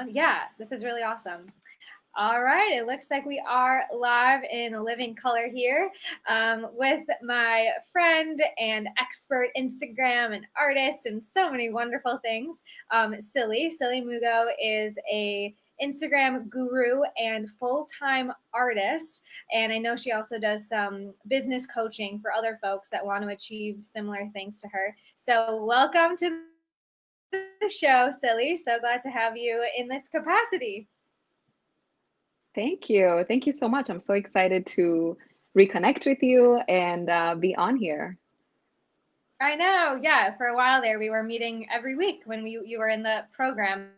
Yeah, this is really awesome. All right, it looks like we are live in living color here with my friend and expert Instagram and artist and so many wonderful things. Sillie Mugo is a Instagram guru and full-time artist, and I know she also does some business coaching for other folks that want to achieve similar things to her. So welcome to the show, Sillie. So glad to have you in this capacity. Thank you. Thank you so much. I'm so excited to reconnect with you and be on here. I know. Yeah, for a while there, we were meeting every week when you were in the program,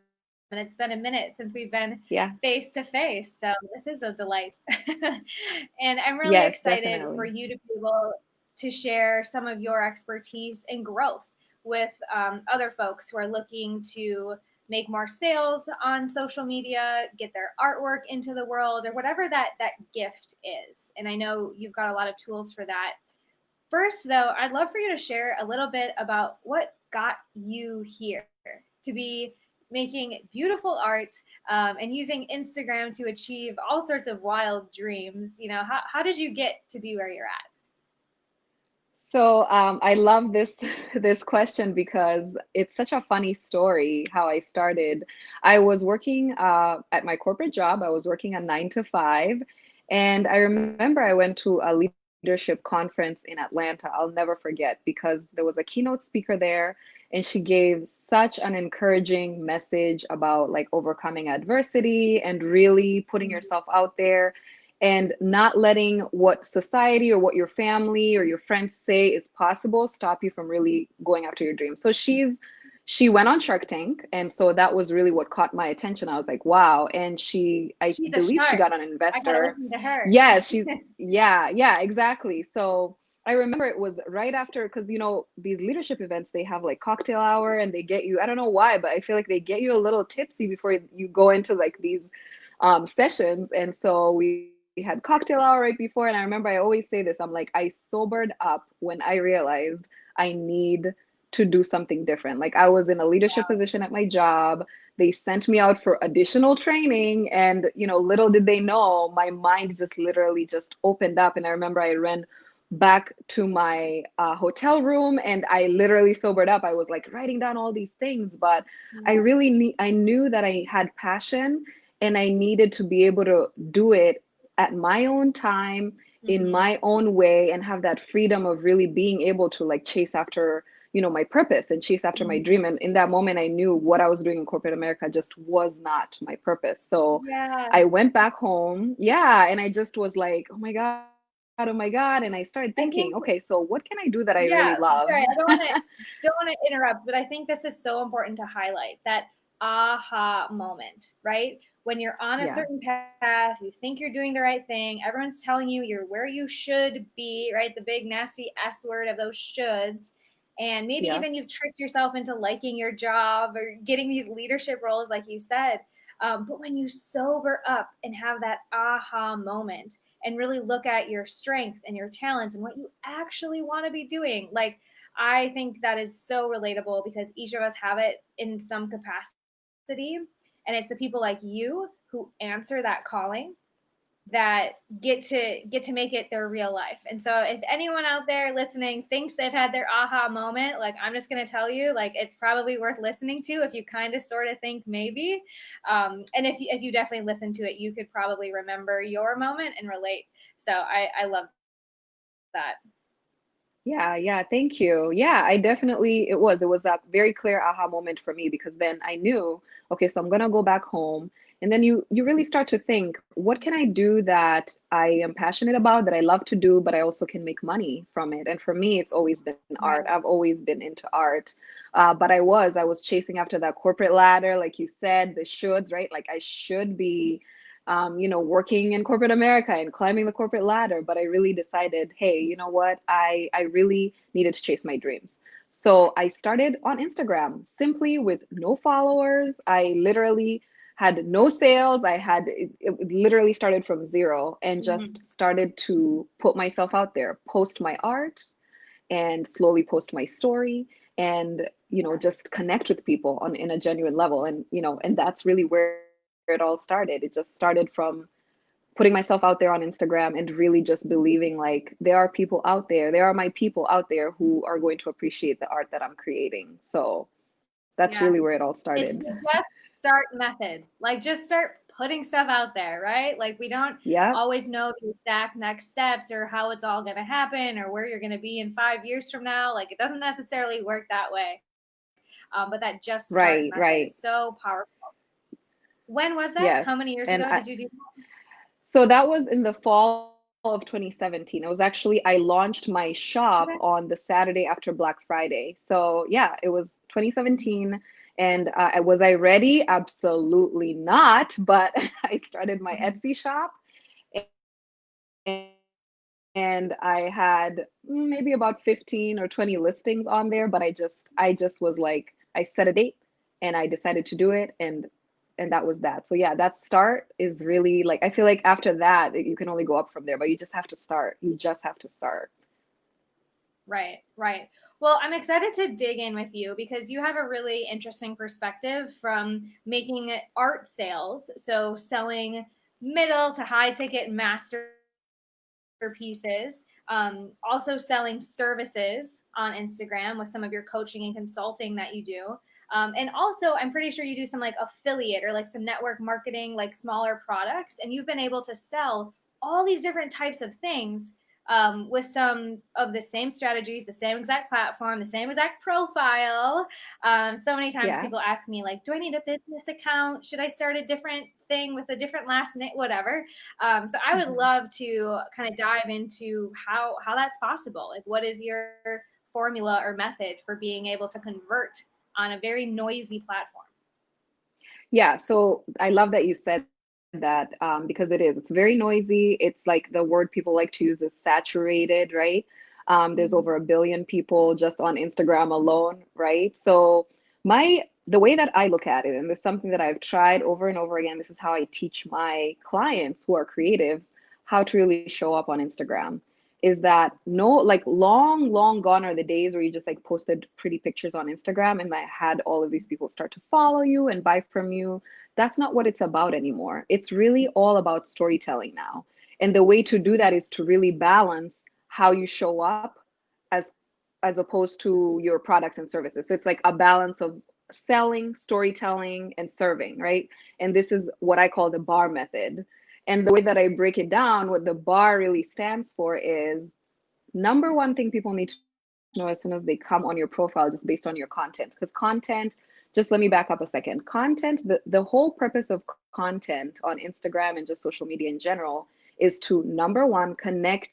and it's been a minute since we've been face to Yeah. face. So this is a delight, and I'm really Yes, excited for you to definitely. be able to share some of your expertise and growth with other folks who are looking to make more sales on social media, get their artwork into the world, or whatever that gift is. And I know you've got a lot of tools for that. First, though, I'd love for you to share a little bit about what got you here to be making beautiful art and using Instagram to achieve all sorts of wild dreams. How did you get to be where you're at? So I love this this question because it's such a funny story how I started. I was working at my corporate job. I was working a 9 to 5, and I remember I went to a leadership conference in Atlanta. I'll never forget because there was a keynote speaker there, and she gave such an encouraging message about like overcoming adversity and really putting yourself out there and not letting what society or what your family or your friends say is possible stop you from really going after your dreams. So she went on Shark Tank, and so that was really what caught my attention. I was like, wow. And I She's a believe she shark. got an I gotta investor. listen to her. Yeah, yeah, exactly. So I remember it was right after, because these leadership events, they have like cocktail hour, and they get you, I don't know why, but I feel like they get you a little tipsy before you go into like these sessions. And so we had cocktail hour right before. And I remember I always say this, I'm like, I sobered up when I realized I need to do something different. Like I was in a leadership position at my job. They sent me out for additional training. And, little did they know, my mind just literally just opened up. And I remember I ran back to my hotel room, and I literally sobered up. I was like writing down all these things, but I knew that I had passion, and I needed to be able to do it at my own time, in Mm-hmm. my own way, and have that freedom of really being able to like chase after my purpose and chase after my dream. Mm-hmm. And in that moment, I knew what I was doing in corporate America just was not my purpose. So Yeah. I went back home, yeah, and I just was like, oh my God, oh my God. And I started thinking, I okay, think so what can I do that I really love? Yeah, sorry, I don't want to interrupt, but I think this is so important to highlight that aha moment, right? When you're on a Yeah, certain path, you think you're doing the right thing, everyone's telling you you're where you should be, right? The big nasty S word of those shoulds. And maybe yeah, even you've tricked yourself into liking your job or getting these leadership roles, like you said. But when you sober up and have that aha moment, and really look at your strengths and your talents and what you actually want to be doing. Like, I think that is so relatable because each of us have it in some capacity. And it's the people like you who answer that calling that get to make it their real life. And so if anyone out there listening thinks they've had their aha moment, like I'm just going to tell you, like it's probably worth listening to if you kind of sort of think maybe. And if you definitely listen to it, you could probably remember your moment and relate. So I love that. yeah. Thank you. Yeah, it was a very clear aha moment for me, because then I knew, okay, so I'm gonna go back home. And then you really start to think, what can I do that I am passionate about, that I love to do, but I also can make money from it? And for me, it's always been art. Right. I've always been into art. But I was chasing after that corporate ladder, like you said, the shoulds, right? Like I should be working in corporate America and climbing the corporate ladder. But I really decided, hey, you know what? I really needed to chase my dreams. So I started on Instagram simply with no followers. I literally had no sales. It literally started from zero, and just Mm-hmm. started to put myself out there, post my art, and slowly post my story. and, just connect with people on in a genuine level. And, and that's really where it all started. It just started from putting myself out there on Instagram and really just believing like there are my people out there who are going to appreciate the art that I'm creating. So that's Yeah. really where it all It's started. the just start method. Like just start putting stuff out there, right? Like we don't Yep. always know the exact next steps or how it's all going to happen or where you're going to be in 5 years from now. Like it doesn't necessarily work that way. But that just start Right, method right. is so powerful. When was that? Yes. How many years And ago did you do that? so that was in the fall of 2017. It was actually, I launched my shop Okay. on the Saturday after Black Friday. So yeah, it was 2017. And was I ready? Absolutely not. But I started my Mhm. Etsy shop, and I had maybe about 15 or 20 listings on there, but I just was like, I set a date and I decided to do it, and that was that. So yeah, that start is really like, I feel like after that you can only go up from there, but you just have to start. You just have to start. Right, right. Well, I'm excited to dig in with you because you have a really interesting perspective from making art sales, so selling middle to high ticket masterpieces, also selling services on Instagram with some of your coaching and consulting that you do. And also, I'm pretty sure you do some like affiliate or like some network marketing, like smaller products, and you've been able to sell all these different types of things with some of the same strategies, the same exact platform, the same exact profile. So many times Yeah. people ask me, like, do I need a business account? Should I start a different thing with a different last name? Whatever. So I would Mhm. love to kind of dive into how that's possible. Like, what is your formula or method for being able to convert on a very noisy platform? Yeah, so I love that you said that, because it is. It's very noisy. It's like the word people like to use is saturated, right? There's Mm-hmm. over a billion people just on Instagram alone, right? So the way that I look at it, and this is something that I've tried over and over again, this is how I teach my clients who are creatives how to really show up on Instagram. Is that no, like long, long gone are the days where you just like posted pretty pictures on Instagram and that had all of these people start to follow you and buy from you. That's not what it's about anymore. It's really all about storytelling now. And the way to do that is to really balance how you show up as as opposed to your products and services. So it's like a balance of selling, storytelling, and serving, right? And this is what I call the bar method. And the way that I break it down, what the bar really stands for is number one thing people need to know as soon as they come on your profile, just based on your content. Because content, just let me back up a second. Content, the whole purpose of content on Instagram and just social media in general is to number one, connect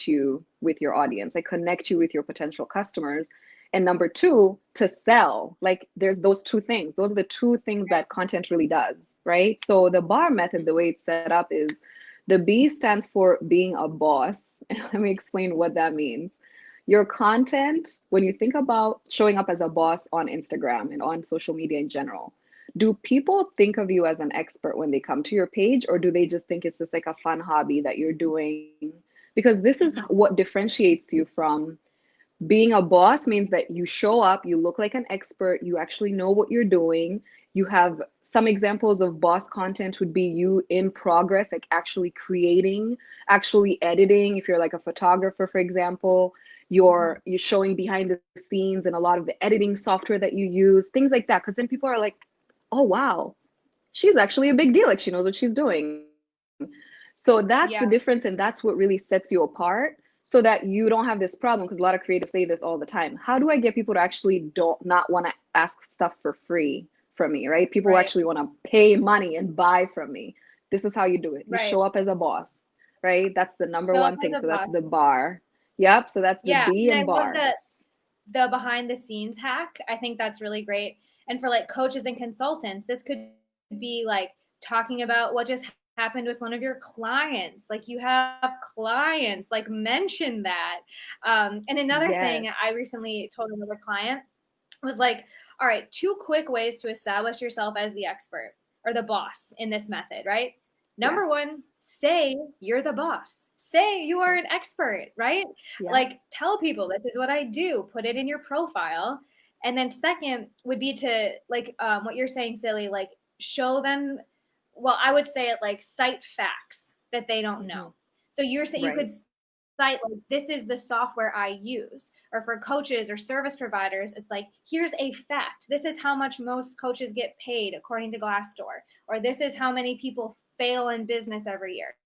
you with your audience, like connect you with your potential customers. And number two, to sell. Like there's those two things. Those are the two things that content really does, right? So the bar method, the way it's set up is the B stands for being a boss. Let me explain what that means. Your content, when you think about showing up as a boss on Instagram and on social media in general, do people think of you as an expert when they come to your page, or do they just think it's just like a fun hobby that you're doing? Because this is Mm-hmm. what differentiates you from being a boss. Means that you show up, you look like an expert, you actually know what you're doing. You have some examples of boss content would be you in progress, like actually creating, actually editing. If you're like a photographer, for example, Mm-hmm. you're showing behind the scenes and a lot of the editing software that you use, things like that. Because then people are like, oh wow, she's actually a big deal, like she knows what she's doing. So that's the Yeah. difference, and that's what really sets you apart, so that you don't have this problem. Because a lot of creatives say this all the time: how do I get people to actually don't not want to ask stuff for free from me, right? People who Right. actually want to pay money and buy from me. This is how you do it. You Right. show up as a boss, right? That's the number Show up one as thing. a So that's boss. the bar. Yep, so that's the Yeah, B and I and love bar. the behind the scenes hack. I think that's really great. And for like coaches and consultants, this could be like talking about what just happened with one of your clients. Like you have clients, like mention that. And another Yes. thing I recently told another client was like, all right, two quick ways to establish yourself as the expert or the boss in this method, right? Yeah. Number one, say you're the boss. Say you are Okay. an expert, right? Yeah. Like tell people this is what I do, put it in your profile. And then second would be to like what you're saying, Silly, like show them, well, I would say it like cite facts that they don't Hmm. know. So you're saying you could Right. cite like this is the software I use. Or for coaches or service providers, it's like here's a fact. This is how much most coaches get paid according to Glassdoor, or this is how many people fail in business every year.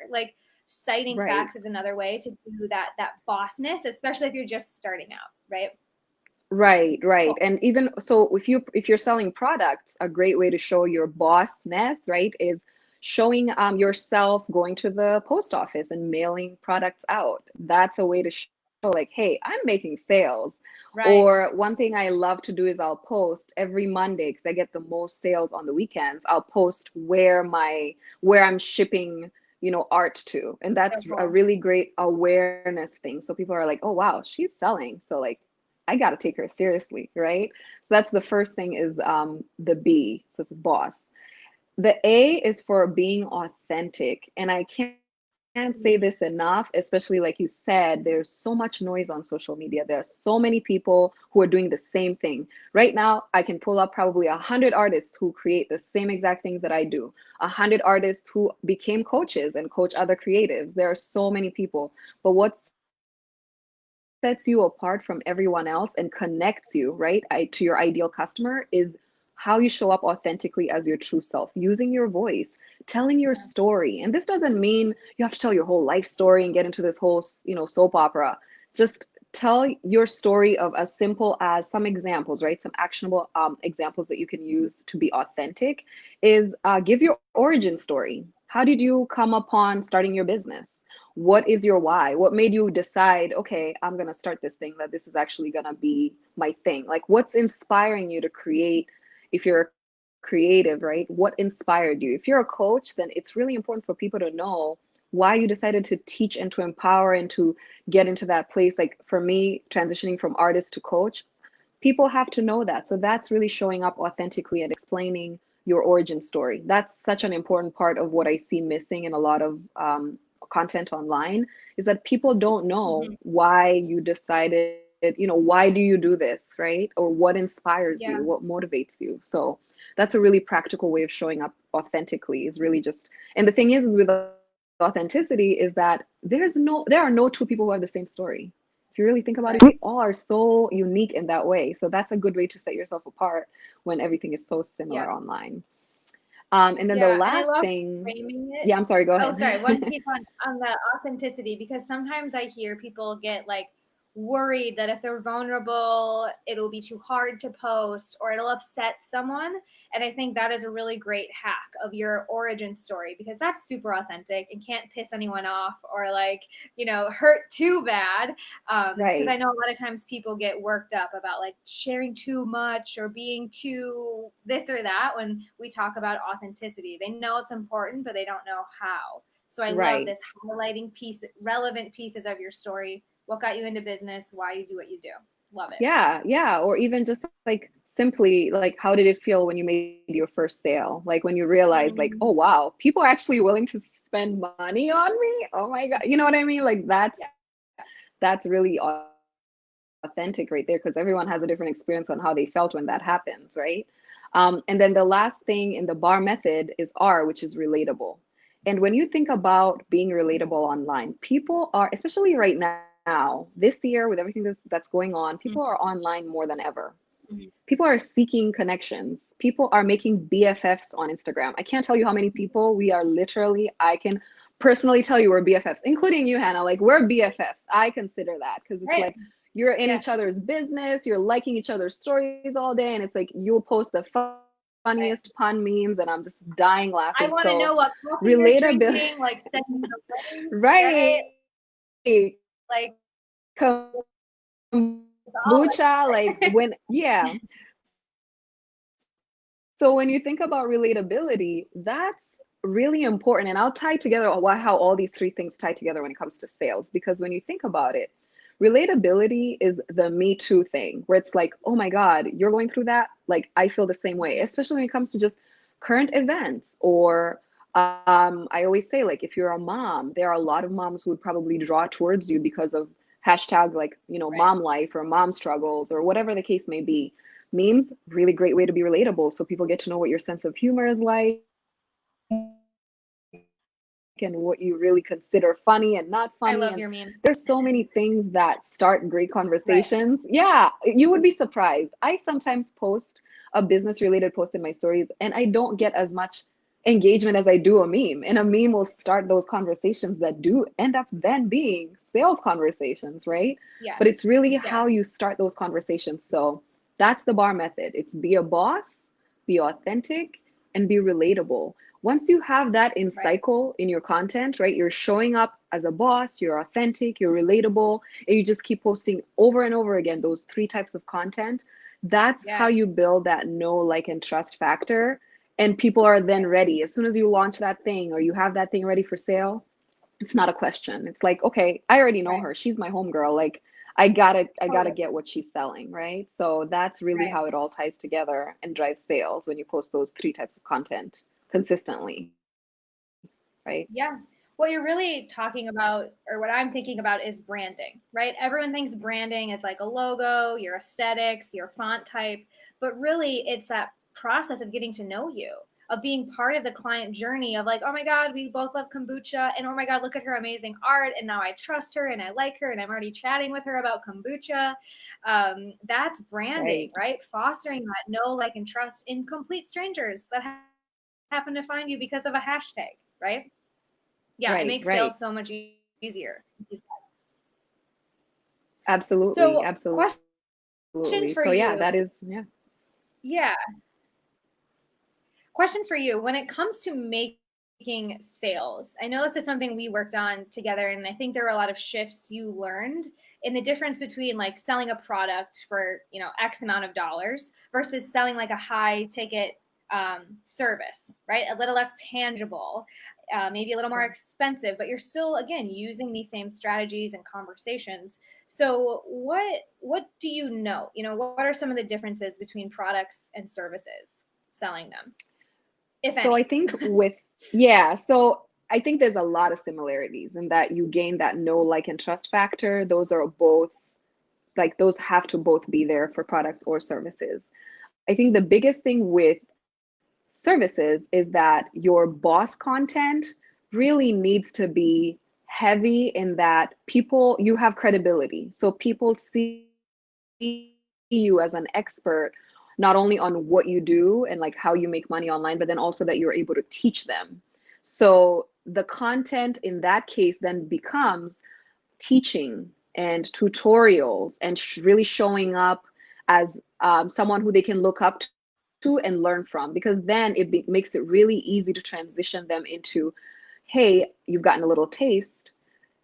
Like citing Right. facts is another way to do that bossness, especially if you're just starting out, right? Right, right. Cool. And even so if you're selling products, a great way to show your bossness, right, is showing yourself going to the post office and mailing products out. That's a way to show like, hey, I'm making sales. Right. Or one thing I love to do is I'll post every Monday because I get the most sales on the weekends. I'll post where I'm shipping, art to. And So that's a cool. really great awareness thing. So people are like, oh wow, she's selling. So like I got to take her seriously, right? So that's the first thing is the B, so it's boss. The A is for being authentic. And I can't say this enough, especially like you said, there's so much noise on social media. There are so many people who are doing the same thing. Right now, I can pull up probably 100 artists who create the same exact things that I do, 100 artists who became coaches and coach other creatives. There are so many people. But what's sets you apart from everyone else and connects you, right, to your ideal customer is how you show up authentically as your true self, using your voice, telling your Yeah. story. And this doesn't mean you have to tell your whole life story and get into this whole, soap opera. Just tell your story of as simple as some examples, right? Some actionable examples that you can use to be authentic is give your origin story. How did you come upon starting your business? What is your why? What made you decide, okay, I'm going to start this thing, that this is actually going to be my thing? Like, what's inspiring you to create? If you're a creative, right? What inspired you? If you're a coach, then it's really important for people to know why you decided to teach and to empower and to get into that place. Like for me, transitioning from artist to coach, people have to know that. So that's really showing up authentically and explaining your origin story. That's such an important part of what I see missing in a lot of content online, is that people don't know Mm-hmm. why you decided, why do you do this, right? Or what inspires Yeah. you, what motivates you. So that's a really practical way of showing up authentically, is really just, and the thing is with authenticity is that there are no two people who have the same story. If you really think about it, Right. we all are so unique in that way. So that's a good way to set yourself apart when everything is so Yeah. similar online. And then the Yeah, and I last love thing, framing it. yeah, I'm sorry, go Oh, ahead. sorry, one piece on the authenticity, because sometimes I hear people get like worried that if they're vulnerable, it'll be too hard to post or it'll upset someone. And I think that is a really great hack of your origin story, because that's super authentic and can't piss anyone off or like, hurt too bad. Because I Right, know a lot of times people get worked up about like sharing too much or being too this or that when we talk about authenticity. They know it's important, but they don't know how. So I love right. this highlighting relevant pieces of your story. What got you into business? Why you do what you do? Love it. Yeah, yeah. Or even just like simply, like, how did it feel when you made your first sale? Like when you realize, like, Mm, oh, wow, people are actually willing to spend money on me. Oh my God. You know what I mean? Like yeah, that's really authentic right there, because everyone has a different experience on how they felt when that happens, right? And then the last thing in the bar method is R, which is relatable. And when you think about being relatable online, people are, especially right now, this year with everything that's going on, people are online more than ever. mhm. People are seeking connections. People are making BFFs on Instagram. I can't tell you how many people we are literally, I can personally tell you we're BFFs, including you, Hannah. Like we're BFFs. I consider that because it's Right. like you're in Yeah. each other's business, you're liking each other's stories all day, and it's like you'll post the Right. funniest pun memes, and I'm just dying I laughing. want to So know what coffee you're relatability, drinking. Like, send me the link. Right. right? Like, it's all Kombucha, like like, when, yeah. So when you think about relatability, that's really important. And I'll tie together how all these three things tie together when it comes to sales. Because when you think about it, relatability is the me too thing, where it's like, oh my God, you're going through that. Like I feel the same way, especially when it comes to just current events or I always say, like, if you're a mom, there are a lot of moms who would probably draw towards you because of hashtag, like, Right. mom life or mom struggles or whatever the case may be. Memes, really great way to be relatable. So people get to know what your sense of humor is like and what you really consider funny and not I funny. love And your memes. there's so many things that start great Right. conversations. Yeah, you would be surprised. I sometimes post a business related post in my stories and I don't get as much engagement as I do a meme. And a meme will start those conversations that do end up then being sales conversations, right? Yes. But it's really how Yes. you start those conversations. So that's the bar method. It's be a boss, be authentic, and be relatable. Once you have that in Right. cycle in your content, right? You're showing up as a boss, you're authentic, you're relatable, and you just keep posting over and over again those three types of content. That's how Yes. you build that know, like, and trust factor. And people are then Right. ready. As soon as you launch that thing or you have that thing ready for sale, it's not a question. It's like, okay, I already know Right. her. She's my homegirl. Like, I gotta Totally. get what she's selling, right? So that's really Right. how it all ties together and drives sales when you post those three types of content consistently, right? Yeah. What you're really talking about, or what I'm thinking about, is branding, right? Everyone thinks branding is like a logo, your aesthetics, your font type, but really it's that process of getting to know you, of being part of the client journey of like, oh my God, we both love kombucha. And oh my God, look at her amazing art. And now I trust her and I like her and I'm already chatting with her about kombucha. That's branding, Right, right? Fostering that know, like, and trust in complete strangers that happen to find you because of a hashtag, right? Yeah, it right, makes right. sales so much easier. Absolutely, So, absolutely. question for So yeah, you. that is, yeah. Yeah, question for you. When it comes to making sales, I know this is something we worked on together, and I think there were a lot of shifts you learned in the difference between like selling a product for X amount of dollars versus selling like a high ticket service, right? A little less tangible, maybe a little more expensive, but you're still again using these same strategies and conversations. So what do you know? What are some of the differences between products and services selling them, if So I any? think with, yeah, so I think there's a lot of similarities in that you gain that know, like, and trust factor. Those are both, like, those have to both be there for products or services. I think the biggest thing with services is that your boss content really needs to be heavy in that people, you have credibility. So people see you as an expert, not only on what you do and like how you make money online, but then also that you're able to teach them. So the content in that case then becomes teaching and tutorials and really showing up as someone who they can look up to and learn from, because then makes it really easy to transition them into, hey, you've gotten a little taste,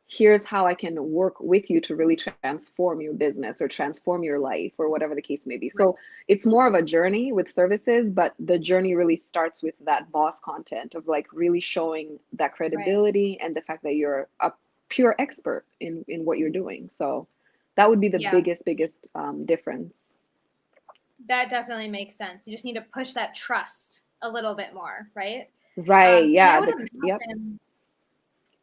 here's how I can work with you to really transform your business or transform your life or whatever the case may be. Right. So it's more of a journey with services, but the journey really starts with that boss content of like really showing that Right. credibility and the fact that you're a pure expert in what you're doing. So that would be the Yeah, biggest difference. that definitely makes sense. You just need to push that trust a little bit more, right? Right. And Yeah. Yep.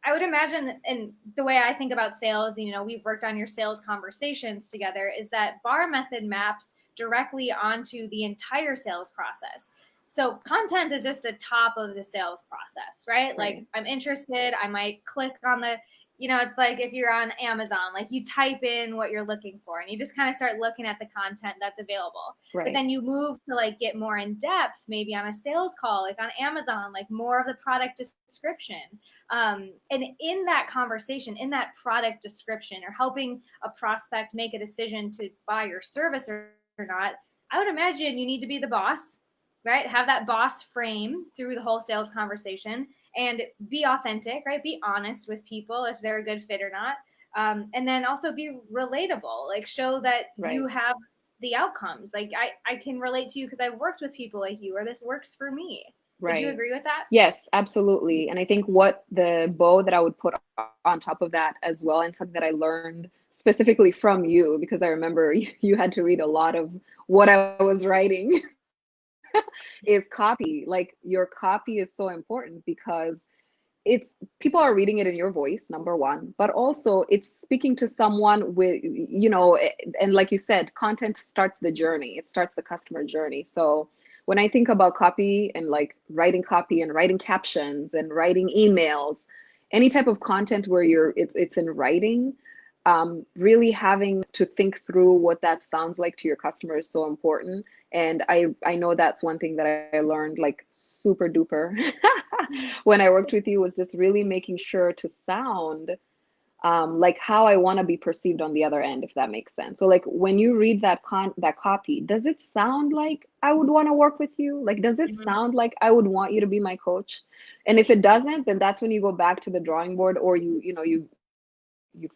I would imagine that, and the way I think about sales, we've worked on your sales conversations together, is that bar method maps directly onto the entire sales process. So content is just the top of the sales process, right? Like Right. I'm interested, I might click on it's like if you're on Amazon, like you type in what you're looking for and you just kind of start looking at the content that's available. But Right. then you move to like get more in depth, maybe on a sales call, like on Amazon, like more of the product description, and in that conversation, in that product description, or helping a prospect make a decision to buy your service or not, I would imagine you need to be the boss, right? Have that boss frame through the whole sales conversation and be authentic, right? Be honest with people if they're a good fit or not. And then also be relatable, like show that you Right. have the outcomes. Like I can relate to you because I've worked with people like you, or this works for me. Would you Right. agree with that? Yes, absolutely. And I think what the bow that I would put on top of that as well, and something that I learned specifically from you, because I remember you had to read a lot of what I was writing. is copy. Like your copy is so important because it's people are reading it in your voice, number one, but also it's speaking to someone with, and like you said, content starts the journey. It starts the customer journey. So when I think about copy and like writing copy and writing captions and writing emails, any type of content where it's in writing, really having to think through what that sounds like to your customer is so important. And I know that's one thing that I learned like super duper when I worked with you, was just really making sure to sound like how I want to be perceived on the other end, if that makes sense. So like when you read that copy, does it sound like I would want to work with you? Like, does it Mhm. sound like I would want you to be my coach? And if it doesn't, then that's when you go back to the drawing board, or you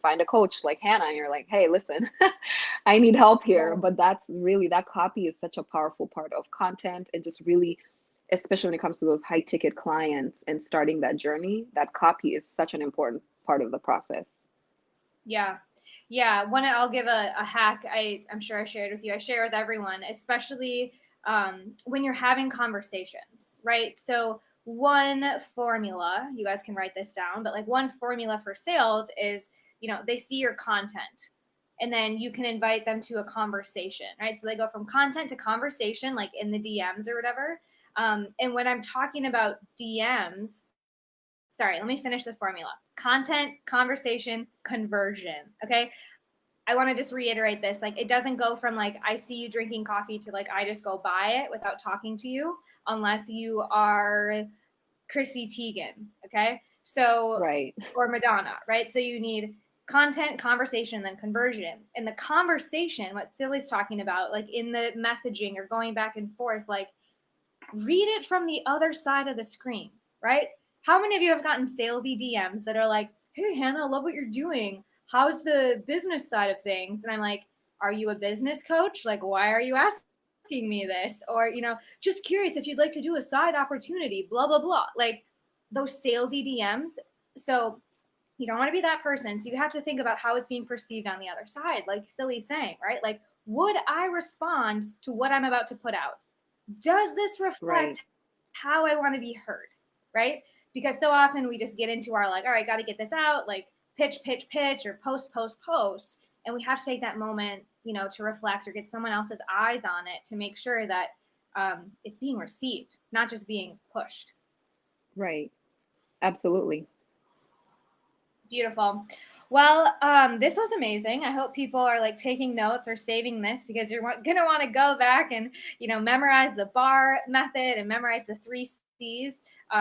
find a coach like Hannah and you're like, hey, listen, I need help here. Yeah. But that's really, that copy is such a powerful part of content, and just really, especially when it comes to those high ticket clients and starting that journey, that copy is such an important part of the process. Yeah. Yeah. I'll give a hack. I'm sure I shared with you. I share with everyone, especially when you're having conversations, right? So one formula, you guys can write this down, but like one formula for sales is, they see your content and then you can invite them to a conversation, right? So they go from content to conversation, like in the DMs or whatever. And when I'm talking about DMs, sorry, let me finish the formula: content, conversation, conversion. Okay. I want to just reiterate this. Like, it doesn't go from like, I see you drinking coffee to like, I just go buy it without talking to you, unless you are Chrissy Teigen. Okay. So, Right. or Madonna, right? So you need content, conversation, then conversion. And the conversation, what Sillie's talking about, like in the messaging or going back and forth, like read it from the other side of the screen, right? How many of you have gotten salesy DMs that are like, hey, Hannah, I love what you're doing. How's the business side of things? And I'm like, are you a business coach? Like, why are you asking me this? Or, just curious if you'd like to do a side opportunity, blah, blah, blah. Like those salesy DMs. So you don't want to be that person. So you have to think about how it's being perceived on the other side. Like Sillie's saying, right? Like, would I respond to what I'm about to put out? Does this Right. reflect how I want to be heard? Right? Because so often we just get into our like, all right, got to get this out, like pitch, pitch, pitch, or post, post, post. And we have to take that moment, to reflect or get someone else's eyes on it to make sure that it's being received, not just being pushed. Right. Absolutely. Beautiful. Well, this was amazing. I hope people are like taking notes or saving this, because you're going to want to go back and, memorize the bar method and memorize the 3 C's,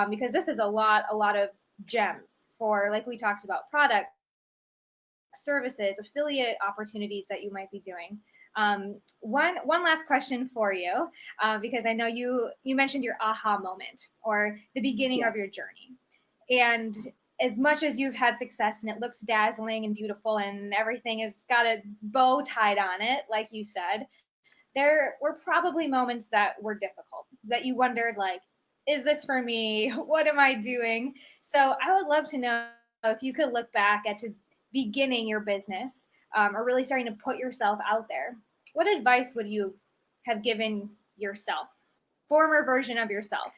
because this is a lot of gems for, like we talked about, product, services, affiliate opportunities that you might be doing. One last question for you, because I know you mentioned your aha moment or the beginning of Yes. your journey. And as much as you've had success and it looks dazzling and beautiful and everything has got a bow tied on it, like you said, there were probably moments that were difficult, that you wondered, like, is this for me? What am I doing? So I would love to know if you could look back at to beginning your business, or really starting to put yourself out there. What advice would you have given yourself, former version of yourself?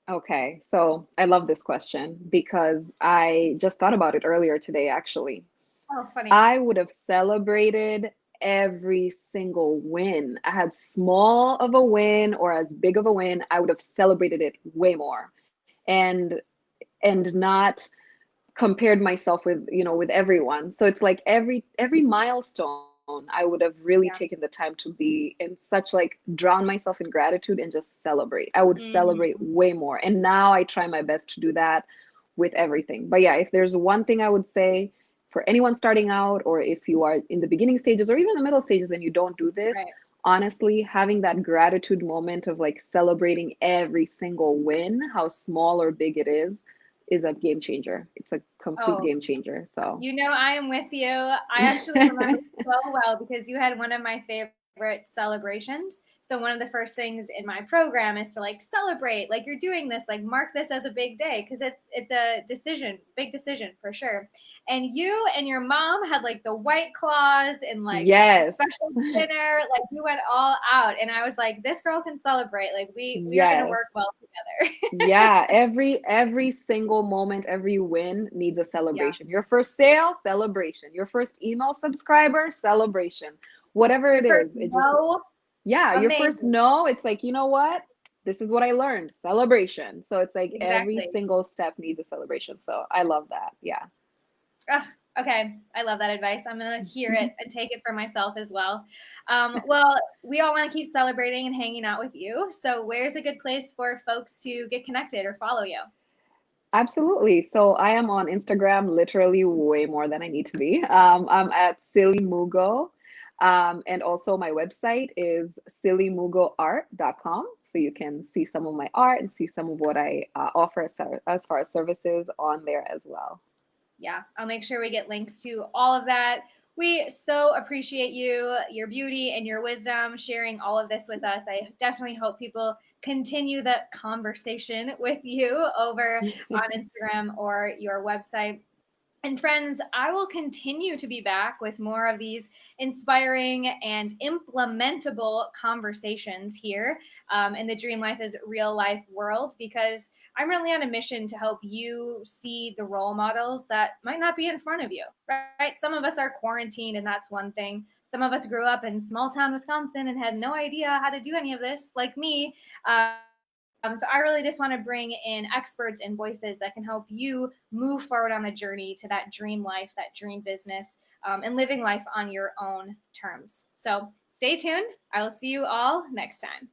Okay. So I love this question because I just thought about it earlier today, actually. Oh, funny. I would have celebrated every single win. I had small of a win or as big of a win, I would have celebrated it way more. And not compared myself with, with everyone. So it's like every milestone I would have really Yeah. taken the time to be in such, like, drown myself in gratitude and just celebrate. I would celebrate Mm-hmm. way more. And now I try my best to do that with everything. But yeah, if there's one thing I would say for anyone starting out, or if you are in the beginning stages or even the middle stages and you don't do this, Right. honestly, having that gratitude moment of like celebrating every single win, how small or big it is a game changer. It's a complete Oh, game changer. So, I am with you. I actually remember so well because you had one of my favorite celebrations. So one of the first things in my program is to like celebrate, like you're doing this, like mark this as a big day, because it's a decision, big decision for sure. And you and your mom had like the White Claws and like the Yes. special dinner, like you went all out, and I was like, this girl can celebrate, like we are going to Yes. work well together. Yeah, every single moment, every win needs a Yeah. celebration. Your first sale, celebration. Your first email subscriber, celebration. Whatever Your it first is, it just, no, yeah, your first amazing. no, it's like, you know what? This is what I learned. Celebration. So it's like every Exactly. single step needs a celebration. So I love that. Yeah. Ugh, okay, I love that advice. I'm gonna hear it and take it for myself as well. Well, we all want to keep celebrating and hanging out with you. So, where's a good place for folks to get connected or follow you? Absolutely. So I am on Instagram literally way more than I need to be. I'm at Sillie Mugo. And also my website is silliemugoart.com. So you can see some of my art and see some of what I offer as far as services on there as well. Yeah, I'll make sure we get links to all of that. We so appreciate you, your beauty, and your wisdom sharing all of this with us. I definitely hope people continue the conversation with you over on Instagram or your website. And friends, I will continue to be back with more of these inspiring and implementable conversations here in the Dream Life is Real Life world, because I'm really on a mission to help you see the role models that might not be in front of you, right? Some of us are quarantined, and that's one thing. Some of us grew up in small town Wisconsin and had no idea how to do any of this, like me. So I really just want to bring in experts and voices that can help you move forward on the journey to that dream life, that dream business, and living life on your own terms. So stay tuned. I will see you all next time.